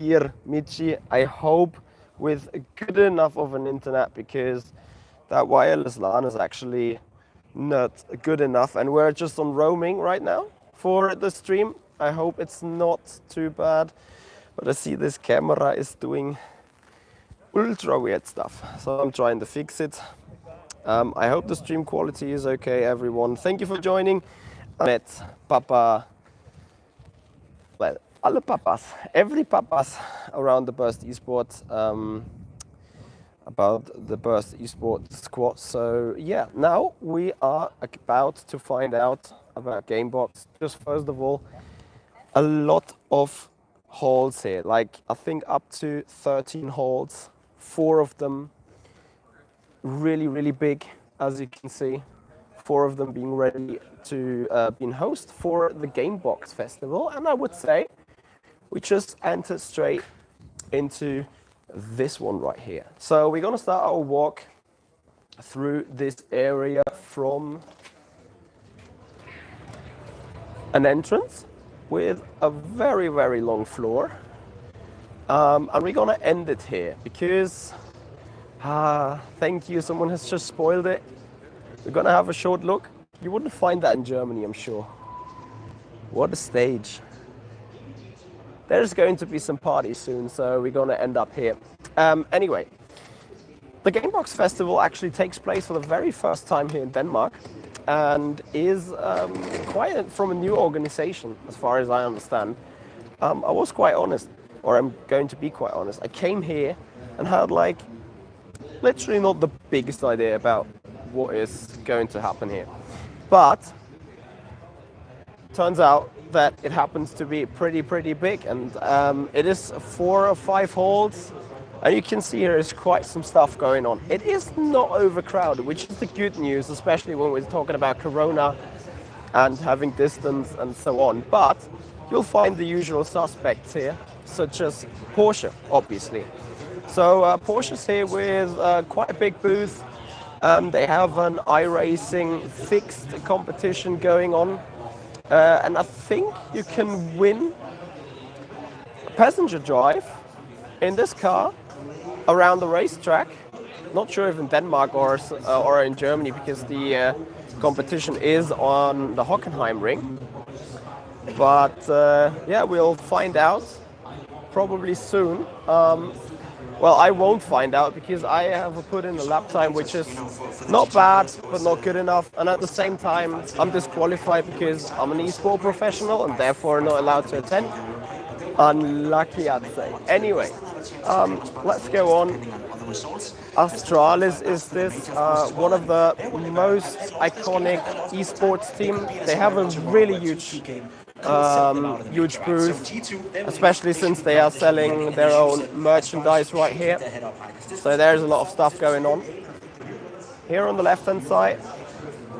here, Michi. I hope with good enough of an internet, because that wireless LAN is actually not good enough, and we're just on roaming right now for the stream. I hope it's not too bad, but I see this camera is doing ultra weird stuff, so I'm trying to fix it. I hope the stream quality is okay, everyone. Thank you for joining. I met Papa, well, alle Papas, every Papas around the Burst Esports, about the Burst Esports squad. So yeah, now we are about to find out about Gamebox. Just first of all, a lot of halls here, like I think up to 13 halls, 4 of them really big, as you can see, 4 of them being ready to be host for the Gamebox Festival. And I would say we just entered straight into this one right here. So we're gonna start our walk through this area from an entrance with a very long floor, and we're gonna end it here because thank you, someone has just spoiled it. We're gonna have a short look. You wouldn't find that in Germany, I'm sure. What a stage. There's going to be some parties soon, so we're gonna end up here. Anyway, the Gamebox Festival actually takes place for the very first time here in Denmark, and is from a new organization, as far as I understand. I was quite honest, or I'm going to be quite honest. I came here and had like literally not the biggest idea about what is going to happen here, but turns out that it happens to be pretty big, and it is 4 or 5 halls, and you can see here is quite some stuff going on. It is not overcrowded, which is the good news, especially when we're talking about Corona and having distance and so on. But you'll find the usual suspects here, such as Porsche, obviously. So Porsche's here with quite a big booth. They have an iRacing fixed competition going on. And I think you can win a passenger drive in this car around the racetrack. Not sure if in Denmark or in Germany, because the competition is on the Hockenheim ring. But yeah, we'll find out probably soon. Well, I won't find out because I have put in a lap time which is not bad, but not good enough. And at the same time, I'm disqualified because I'm an esport professional and therefore not allowed to attend. Unlucky, I'd say. Anyway, let's go on. Astralis is this, one of the most iconic esports team. They have a really huge booth, especially since they are selling their own merchandise right here. So there's a lot of stuff going on. Here on the left hand side,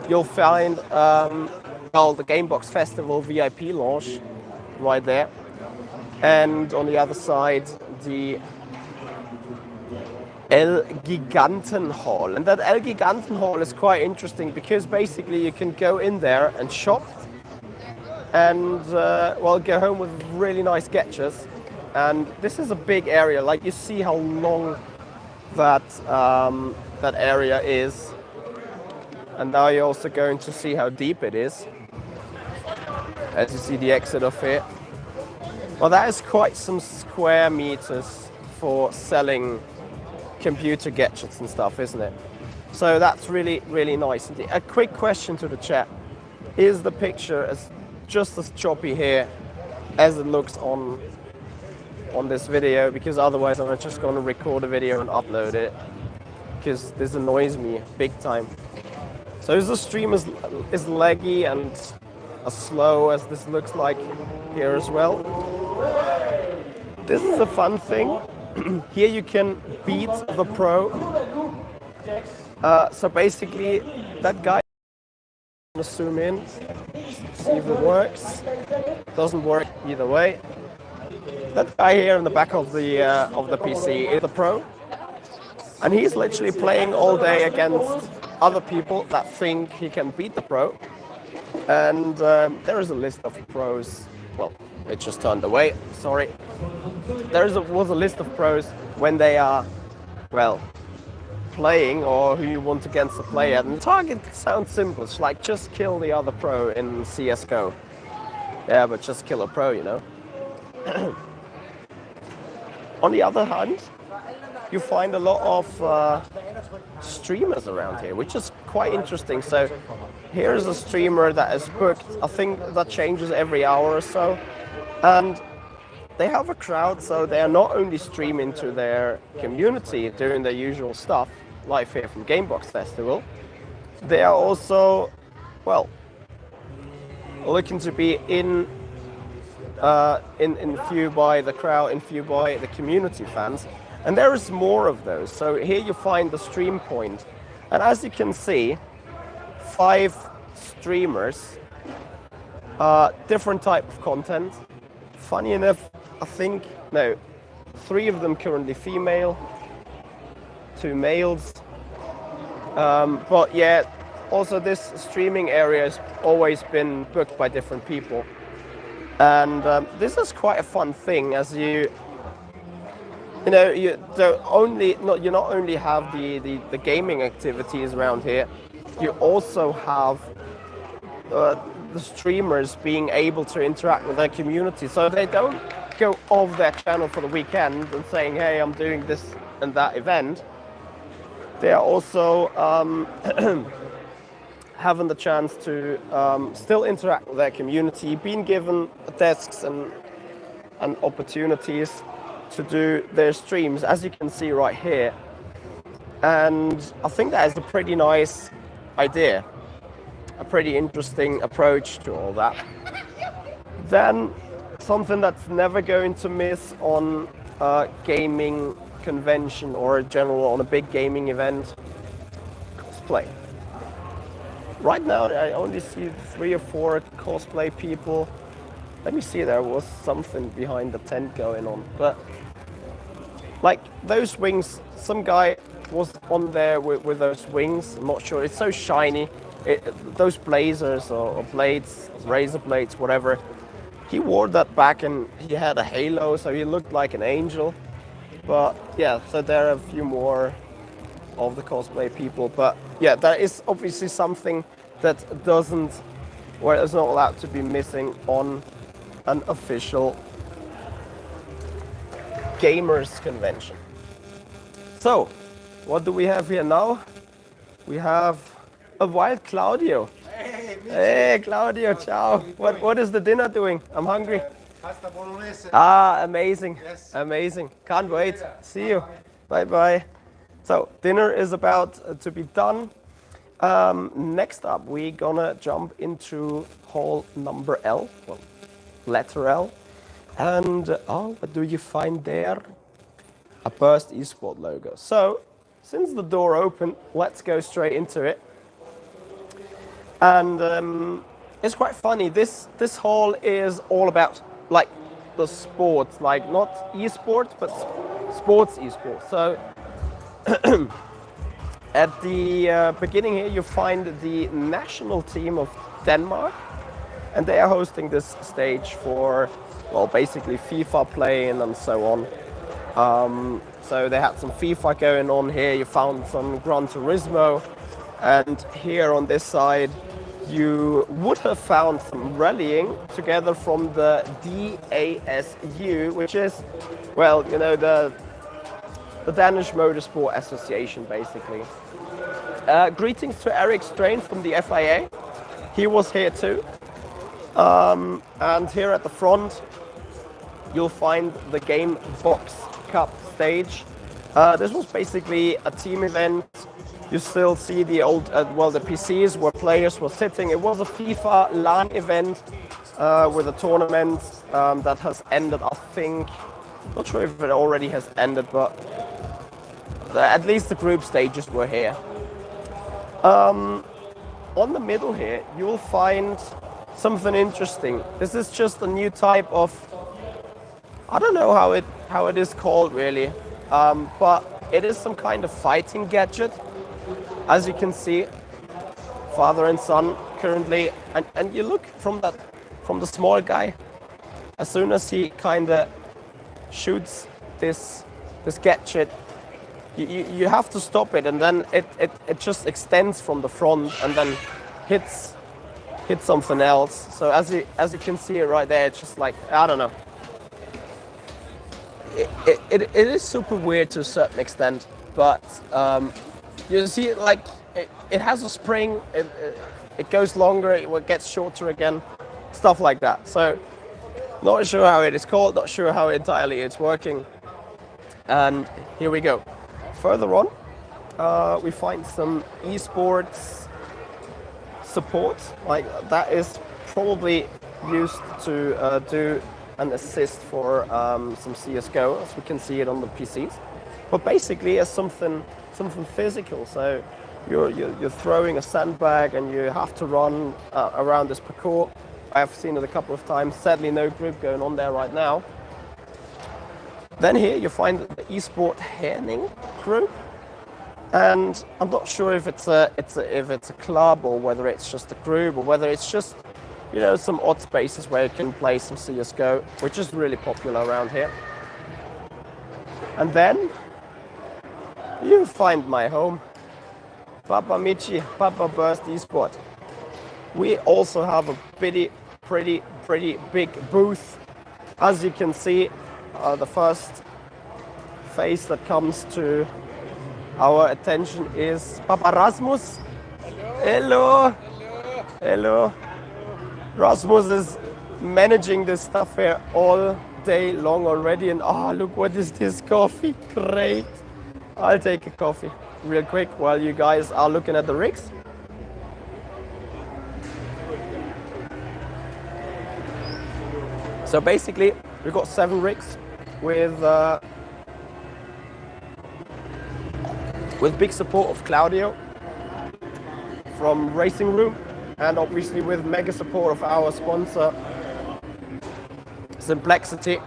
you'll find the Gamebox Festival VIP launch right there. And on the other side, the El Giganten Hall. And that El Giganten Hall is quite interesting because basically you can go in there and shop and well, go home with really nice sketches. And this is a big area. Like, you see how long that that area is, and now you're also going to see how deep it is as you see the exit of here. Well, that is quite some square meters for selling computer gadgets and stuff, isn't it? So that's really nice. A quick question to the chat: is the picture just as choppy here as it looks on this video? Because otherwise I'm just going to record a video and upload it, because this annoys me big time. So the stream is laggy and as slow as this looks like here as well. This is a fun thing. Here you can beat the pro. So basically that guy, I'm gonna zoom in, see if it works. Doesn't work either way. That guy here in the back of the PC is the pro, and he's literally playing all day against other people that think he can beat the pro. And there is a list of pros, well, It just turned away. Sorry. Was a list of pros when they are, well, playing or who you want against the player. And the target sounds simple. It's like just kill the other pro in CS:GO. Yeah, but just kill a pro, you know. On the other hand, you find a lot of streamers around here, which is quite interesting. So here's a streamer that is booked. I think that changes every hour or so. And they have a crowd, so they are not only streaming to their community, doing their usual stuff, live here from Gamebox Festival, they are also, well, looking to be in view by the crowd, in view by the community fans. And there is more of those. So here you find the stream point. And as you can see, 5 streamers, different type of content. Funny enough, I think, no, 3 of them currently female, 2 males. But yeah, also this streaming area has always been booked by different people. And this is quite a fun thing, as you know, you not only have the gaming activities around here, you also have the streamers being able to interact with their community. So they don't go off their channel for the weekend and saying, hey, I'm doing this and that event. They are also having the chance to still interact with their community, being given desks and opportunities to do their streams, as you can see right here. And I think that is a pretty nice idea, a pretty interesting approach to all that. Then something that's never going to miss on a gaming convention or in general on a big gaming event, cosplay. Right now I only see 3 or 4 cosplay people. Let me see, there was something behind the tent going on, but like those wings, some guy was on there with those wings. I'm not sure, it's so shiny. Those blazers or blades, razor blades, whatever. He wore that back and he had a halo, so he looked like an angel. But yeah, so there are a few more of the cosplay people. But yeah, that is obviously something that is not allowed to be missing on an official gamers convention. So, what do we have here now? We have a wild Claudio. Hey Claudio, ciao. What is the dinner doing? I'm hungry. Pasta bolognese. Ah, amazing. Yes. Amazing. Can't wait. See you. Bye bye. So, dinner is about to be done. Next up, we're gonna jump into hall number L, well, letter L. And what do you find there? A Burst Esport logo. So, since the door opened, let's go straight into it. And it's quite funny. This hall is all about like the sports, like not esports, but sports esports. So at the beginning here, you find the national team of Denmark, and they are hosting this stage for, well, basically FIFA playing and so on. So they had some FIFA going on here. You found some Gran Turismo, and here on this side, you would have found some rallying together from the DASU, which is, well, you know, the Danish Motorsport Association, basically. Greetings to Eric Strain from the FIA. He was here too. And here at the front, you'll find the Gamebox Cup stage. This was basically a team event. You still see the old, the PCs where players were sitting. It was a FIFA LAN event with a tournament that has ended, I think. Not sure if it already has ended, but at least the group stages were here. On the middle here, you'll find something interesting. This is just a new type of, I don't know how it is called really, but it is some kind of fighting gadget. As you can see, father and son currently, and you look from the small guy, as soon as he kind of shoots this gadget, you have to stop it, and then it just extends from the front and then hits something else. So as you can see it right there, it's just like, I don't know. It is super weird to a certain extent, but you see it like it has a spring. It goes longer, it gets shorter again, stuff like that. So not sure how it is called, not sure how entirely it's working. And here we go. Further on, we find some esports support. Like that is probably used to do an assist for some CS:GO, as we can see it on the PCs. But basically, it's something physical. So you're throwing a sandbag and you have to run around this parkour. I have seen it a couple of times. Sadly, no group going on there right now. Then here you find the eSport Herning group, and I'm not sure if it's a club or whether it's just a group or whether it's just, you know, some odd spaces where you can play some CS:GO, which is really popular around here. And then you find my home, Papa Michi, Papa Burst Esport. We also have a pretty big booth. As you can see, the first face that comes to our attention is Papa Rasmus. Hello. Hello. Rasmus is managing this stuff here all day long already, and look, what is this coffee? Great. I'll take a coffee real quick while you guys are looking at the rigs. So basically, we've got 7 rigs with big support of Claudio from Racing Room, and obviously with mega support of our sponsor Simplexity.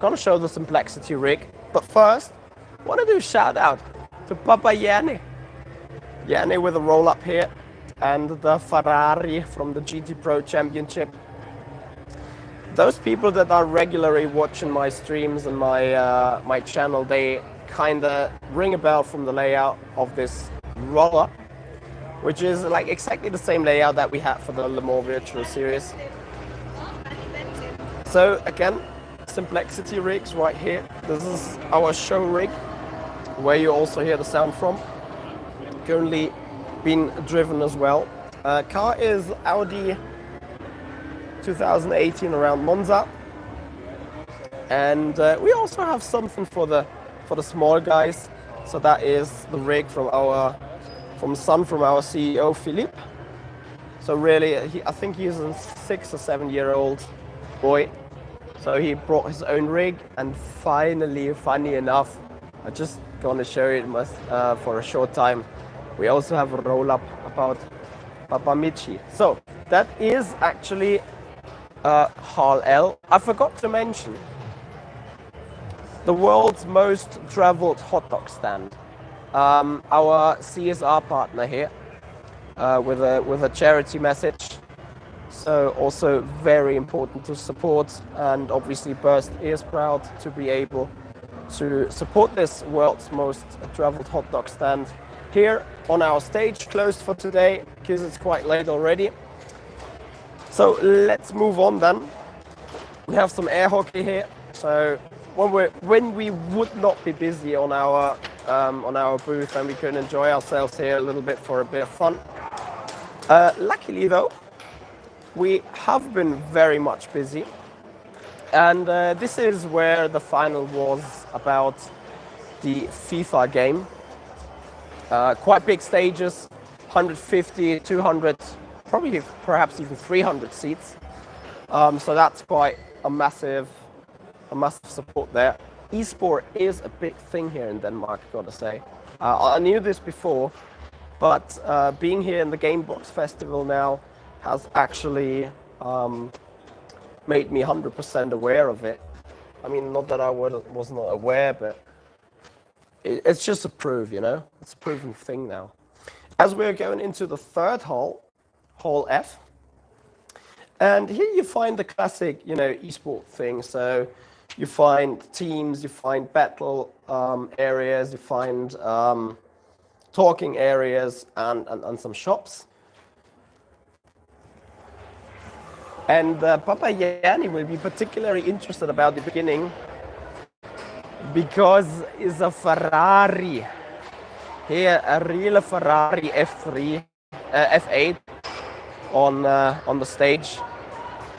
Gonna show the Simplexity rig, but first I want to do a shout out to Papa Yanni. Yanni with a roll up here, and the Ferrari from the GT Pro Championship. Those people that are regularly watching my streams and my channel, they kind of ring a bell from the layout of this roller, which is like exactly the same layout that we had for the Le Mans Virtual Series. So again, Simplexity rigs right here. This is our show rig, where you also hear the sound from. Currently being driven as well. Car is Audi 2018 around Monza, and we also have something for the small guys. So that is the rig from our CEO Philippe. So really, I think he's a 6 or 7 year old boy. So he brought his own rig, and finally, funny enough, I just gonna show it for a short time. We also have a roll up about Papa Michi. So that is actually Hall L. I forgot to mention the world's most traveled hot dog stand. Our CSR partner here with a charity message. So also very important to support, and obviously Burst is proud to be able to support this world's most traveled hot dog stand here on our stage, closed for today because it's quite late already. So let's move on then. We have some air hockey here. So when we would not be busy on our booth, and we can enjoy ourselves here a little bit for a bit of fun. Luckily though, we have been very much busy, and this is where the final was about the FIFA game. Quite big stages, 150, 200, probably perhaps even 300 seats. So that's quite a massive support there. Esport is a big thing here in Denmark, gotta say. I knew this before, but being here in the Gamebox Festival now has actually made me 100% aware of it. I mean, not that I was not aware, but it's just a proof, you know? It's a proven thing now. As we're going into the third hall, Hall F, And here you find the classic, esport thing. So you find teams, you find battle areas, you find talking areas, and some shops. And Papa Yanni will be particularly interested about the beginning because it's a Ferrari. Here, a real Ferrari F8 on the stage.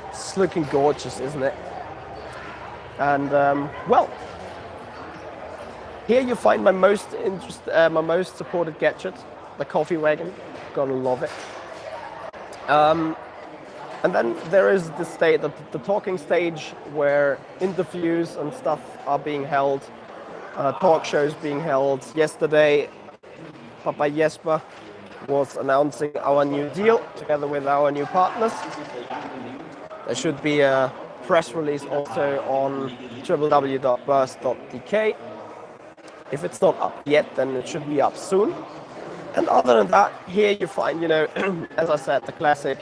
It's looking gorgeous, isn't it? And well, here you find my most supported gadget, the coffee wagon. Gonna love it. And then there is the talking stage where interviews and stuff are being held, talk shows being held. Yesterday, Papa Jesper was announcing our new deal together with our new partners. There should be a press release also on www.burst.dk. If it's not up yet, then it should be up soon. And other than that, here you find, as I said, the classic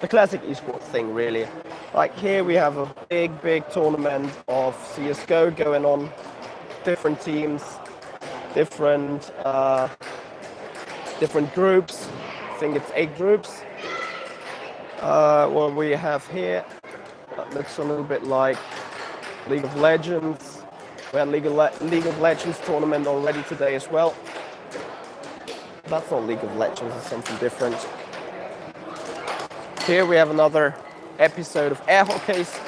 esports thing, really. Like here we have a big tournament of CSGO going on, different teams, different groups. I think it's 8 groups. What we have here, that looks a little bit like League of Legends. We had League of Legends tournament already today as well. That's not League of Legends, it's something different. Here we have another episode of air hockeys,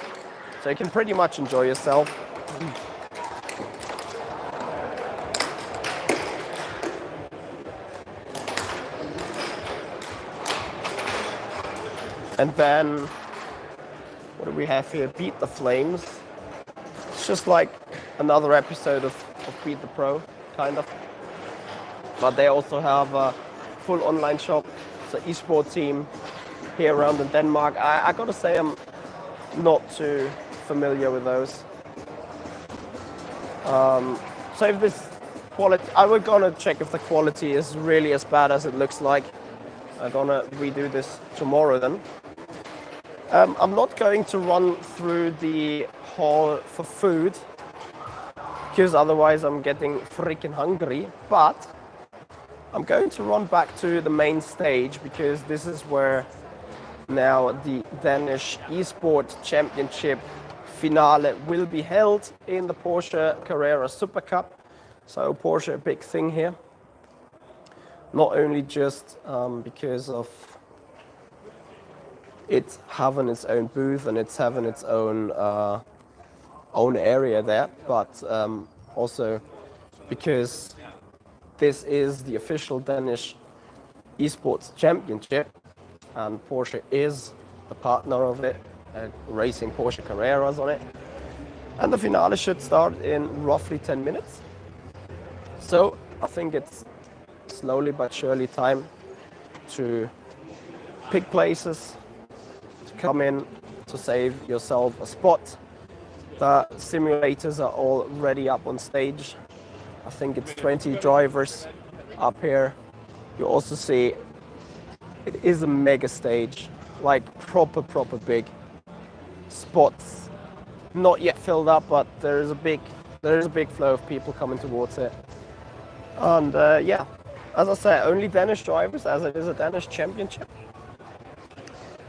so you can pretty much enjoy yourself. And then, what do we have here? Beat the Flames. It's just like another episode of Beat the Pro, kind of. But they also have a full online shop. It's an esports team here around in Denmark. I gotta say I'm not too familiar with those. So if this quality, I was gonna check if the quality is really as bad as it looks like. I'm gonna redo this tomorrow then. I'm not going to run through the hall for food because otherwise I'm getting freaking hungry, but I'm going to run back to the main stage because this is where now the Danish Esports Championship finale will be held in the Porsche Carrera Super Cup. So Porsche, a big thing here. Not only just because of it's having its own booth and it's having its own area there, but also because this is the official Danish Esports Championship, and Porsche is the partner of it, racing Porsche Carreras on it. And the finale should start in roughly 10 minutes. So I think it's slowly but surely time to pick places, to come in, to save yourself a spot. The simulators are already up on stage. I think it's 20 drivers up here. You also see it is a mega stage, like proper big spots. Not yet filled up, but there is a big flow of people coming towards it. And yeah, as I said, only Danish drivers, as it is a Danish championship.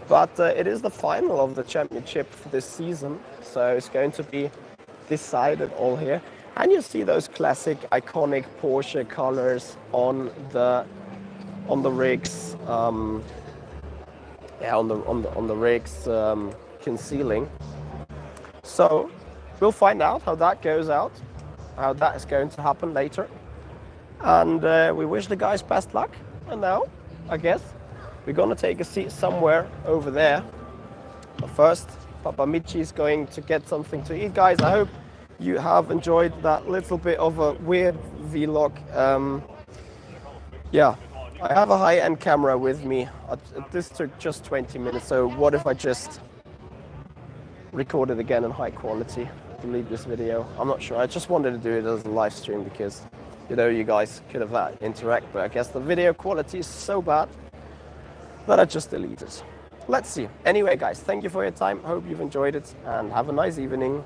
But it is the final of the championship for this season, so it's going to be decided all here. And you see those classic, iconic Porsche colors on the rigs, on the rigs concealing. So we'll find out how that goes out, how that is going to happen later. And we wish the guys best luck. And now, I guess, we're gonna take a seat somewhere over there. But first, Papa Michi is going to get something to eat. Guys, I hope you have enjoyed that little bit of a weird vlog. Yeah, I have a high-end camera with me. This took just 20 minutes, so what if I just record it again in high quality, delete this video? I'm not sure. I just wanted to do it as a live stream because, you guys could have interact, but I guess the video quality is so bad that I just deleted. let's see. Anyway, guys, thank you for your time. Hope you've enjoyed it and have a nice evening.